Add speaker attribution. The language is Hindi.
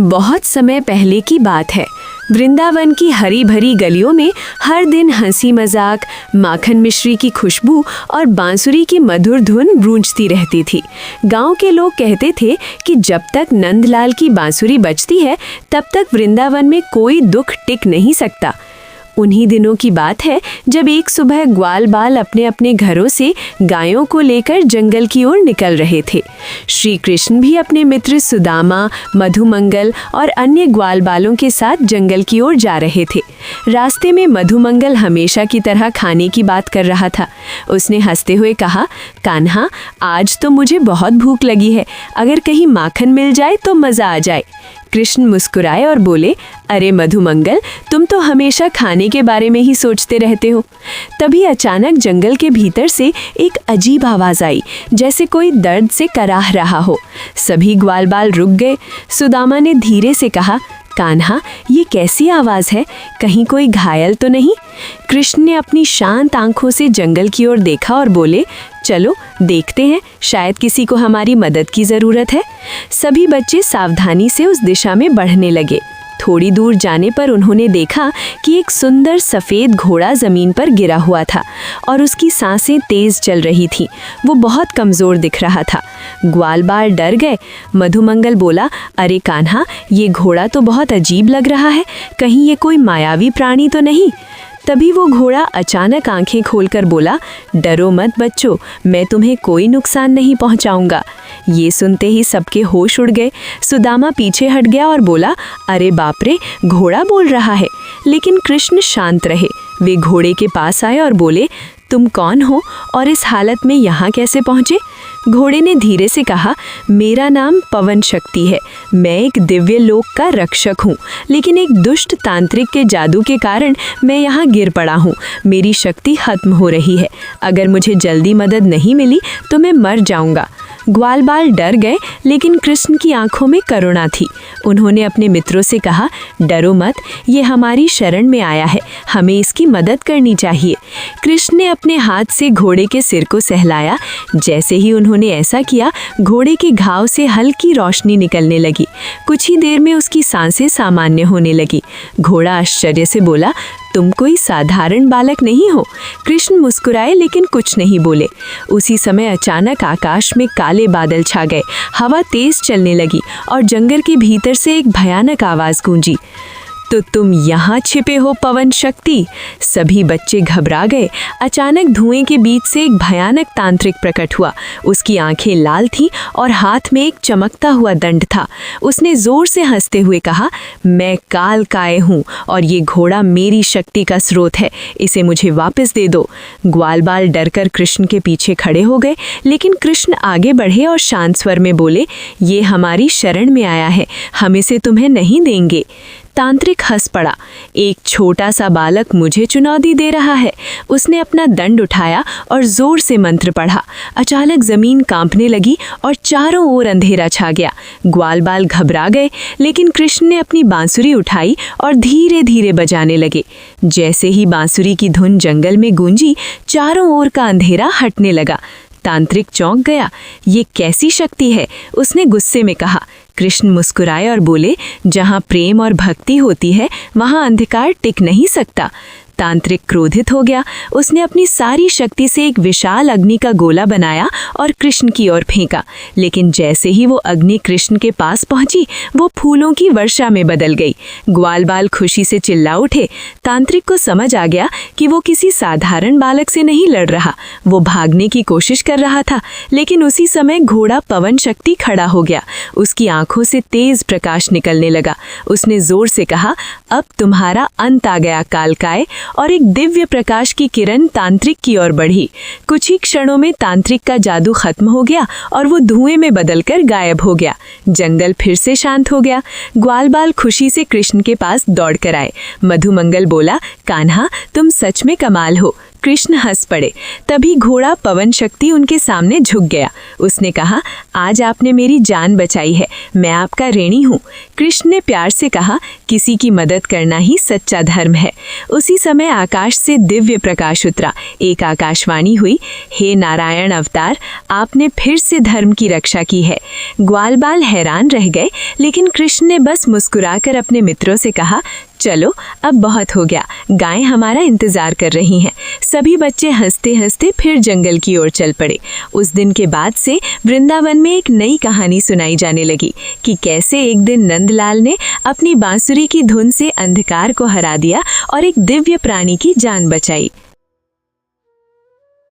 Speaker 1: बहुत समय पहले की बात है। वृंदावन की हरी भरी गलियों में हर दिन हंसी मजाक, माखन मिश्री की खुशबू और बांसुरी की मधुर धुन गूंजती रहती थी। गांव के लोग कहते थे कि जब तक नंदलाल की बांसुरी बजती है तब तक वृंदावन में कोई दुख टिक नहीं सकता। उन्हीं दिनों की बात है जब एक सुबह ग्वाल बाल अपने अपने घरों से गायों को लेकर जंगल की ओर निकल रहे थे। श्री कृष्ण भी अपने मित्र सुदामा, मधुमंगल और अन्य ग्वाल बालों के साथ जंगल की ओर जा रहे थे। रास्ते में मधुमंगल हमेशा की तरह खाने की बात कर रहा था। उसने हंसते हुए कहा, कान्हा, आज तो मुझे बहुत भूख लगी है, अगर कहीं माखन मिल जाए तो मज़ा आ जाए। कृष्ण मुस्कुराए और बोले, अरे मधुमंगल, तुम तो हमेशा खाने के बारे में ही सोचते रहते हो। तभी अचानक जंगल के भीतर से एक अजीब आवाज़ आई, जैसे कोई दर्द से कराह रहा हो। सभी ग्वाल बाल रुक गए। सुदामा ने धीरे से कहा, कान्हा, ये कैसी आवाज़ है? कहीं कोई घायल तो नहीं? कृष्ण ने अपनी शांत आंखों से जंगल की ओर देखा और बोले, चलो देखते हैं, शायद किसी को हमारी मदद की ज़रूरत है। सभी बच्चे सावधानी से उस दिशा में बढ़ने लगे। थोड़ी दूर जाने पर उन्होंने देखा कि एक सुंदर सफ़ेद घोड़ा ज़मीन पर गिरा हुआ था और उसकी सांसें तेज़ चल रही थीं। वो बहुत कमज़ोर दिख रहा था। ग्वाल बाल डर गए। मधुमंगल बोला, अरे कान्हा, ये घोड़ा तो बहुत अजीब लग रहा है, कहीं ये कोई मायावी प्राणी तो नहीं? तभी वो घोड़ा अचानक आंखें खोलकर बोला, डरो मत बच्चों, मैं तुम्हें कोई नुकसान नहीं पहुंचाऊंगा। ये सुनते ही सबके होश उड़ गए। सुदामा पीछे हट गया और बोला, अरे बाप रे, घोड़ा बोल रहा है। लेकिन कृष्ण शांत रहे। वे घोड़े के पास आए और बोले, तुम कौन हो और इस हालत में यहाँ कैसे पहुँचे? घोड़े ने धीरे से कहा, मेरा नाम पवन शक्ति है, मैं एक दिव्य लोक का रक्षक हूँ, लेकिन एक दुष्ट तांत्रिक के जादू के कारण मैं यहाँ गिर पड़ा हूँ। मेरी शक्ति खत्म हो रही है, अगर मुझे जल्दी मदद नहीं मिली तो मैं मर जाऊँगा। ग्वाल बाल डर गए, लेकिन कृष्ण की आंखों में करुणा थी। उन्होंने अपने मित्रों से कहा, डरो मत, ये हमारी शरण में आया है, हमें इसकी मदद करनी चाहिए। कृष्ण ने अपने हाथ से घोड़े के सिर को सहलाया। जैसे ही उन्होंने ऐसा किया, घोड़े के घाव से हल्की रोशनी निकलने लगी। कुछ ही देर में उसकी सांसें सामान्य होने लगी। घोड़ा आश्चर्य से बोला, तुम कोई साधारण बालक नहीं हो। कृष्ण मुस्कुराए लेकिन कुछ नहीं बोले। उसी समय अचानक आकाश में काले बादल छा गए, हवा तेज चलने लगी और जंगल के भीतर से एक भयानक आवाज़ गूंजी, तो तुम यहाँ छिपे हो पवन शक्ति? सभी बच्चे घबरा गए। अचानक धुएं के बीच से एक भयानक तांत्रिक प्रकट हुआ। उसकी आंखें लाल थीं और हाथ में एक चमकता हुआ दंड था। उसने जोर से हंसते हुए कहा, मैं काल काय हूँ और ये घोड़ा मेरी शक्ति का स्रोत है, इसे मुझे वापस दे दो। ग्वाल बाल डरकर कृष्ण के पीछे खड़े हो गए, लेकिन कृष्ण आगे बढ़े और शांत स्वर में बोले, ये हमारी शरण में आया है, हम इसे तुम्हें नहीं देंगे। तांत्रिक हंस पड़ा, एक छोटा सा बालक मुझे चुनौती दे रहा है। उसने अपना दंड उठाया और जोर से मंत्र पढ़ा। अचानक जमीन कांपने लगी और चारों ओर अंधेरा छा गया। ग्वाल बाल घबरा गए, लेकिन कृष्ण ने अपनी बांसुरी उठाई और धीरे धीरे बजाने लगे। जैसे ही बांसुरी की धुन जंगल में गूंजी, चारों ओर का अंधेरा हटने लगा। तांत्रिक चौंक गया, ये कैसी शक्ति है? उसने गुस्से में कहा। कृष्ण मुस्कुराए और बोले, जहाँ प्रेम और भक्ति होती है वहाँ अंधकार टिक नहीं सकता। तांत्रिक क्रोधित हो गया। उसने अपनी सारी शक्ति से एक विशाल अग्नि का गोला बनाया और कृष्ण की ओर फेंका, लेकिन जैसे ही वो अग्नि कृष्ण के पास पहुंची, वो फूलों की वर्षा में बदल गई। ग्वाल बाल खुशी से चिल्ला उठे। तांत्रिक को समझ आ गया कि वो किसी साधारण बालक से नहीं लड़ रहा, वो भागने की कोशिश कर रहा था। लेकिन उसी समय घोड़ा पवन शक्ति खड़ा हो गया। उसकी आंखों से तेज प्रकाश निकलने लगा। उसने जोर से कहा, अब तुम्हारा अंत आ गया कालकाय, और एक दिव्य प्रकाश की किरण तांत्रिक की ओर बढ़ी। कुछ ही क्षणों में तांत्रिक का जादू खत्म हो गया और वो धुएं में बदलकर गायब हो गया। जंगल फिर से शांत हो गया। ग्वाल बाल खुशी से कृष्ण के पास दौड़ कर आए। मधुमंगल बोला, कान्हा, तुम सच में कमाल हो,
Speaker 2: कृष्ण हंस पड़े। तभी घोड़ा पवन शक्ति उनके सामने झुक गया। उसने कहा, आज आपने मेरी जान बचाई है, मैं आपका ऋणी हूँ। कृष्ण ने प्यार से कहा, किसी की मदद करना ही सच्चा धर्म है। उसी समय आकाश से दिव्य प्रकाश उतरा। एक आकाशवाणी हुई, हे नारायण अवतार, आपने फिर से धर्म की रक्षा की है। ग्वाल बाल हैरान रह गए, लेकिन कृष्ण ने बस मुस्कुराकर अपने मित्रों से कहा, चलो अब बहुत हो गया, गायें हमारा इंतजार कर रही हैं। सभी बच्चे हंसते हंसते फिर जंगल की ओर चल पड़े। उस दिन के बाद से वृंदावन में एक नई कहानी सुनाई जाने लगी कि कैसे एक दिन नंदलाल ने अपनी बांसुरी की धुन से अंधकार को हरा दिया और एक दिव्य प्राणी की जान बचाई।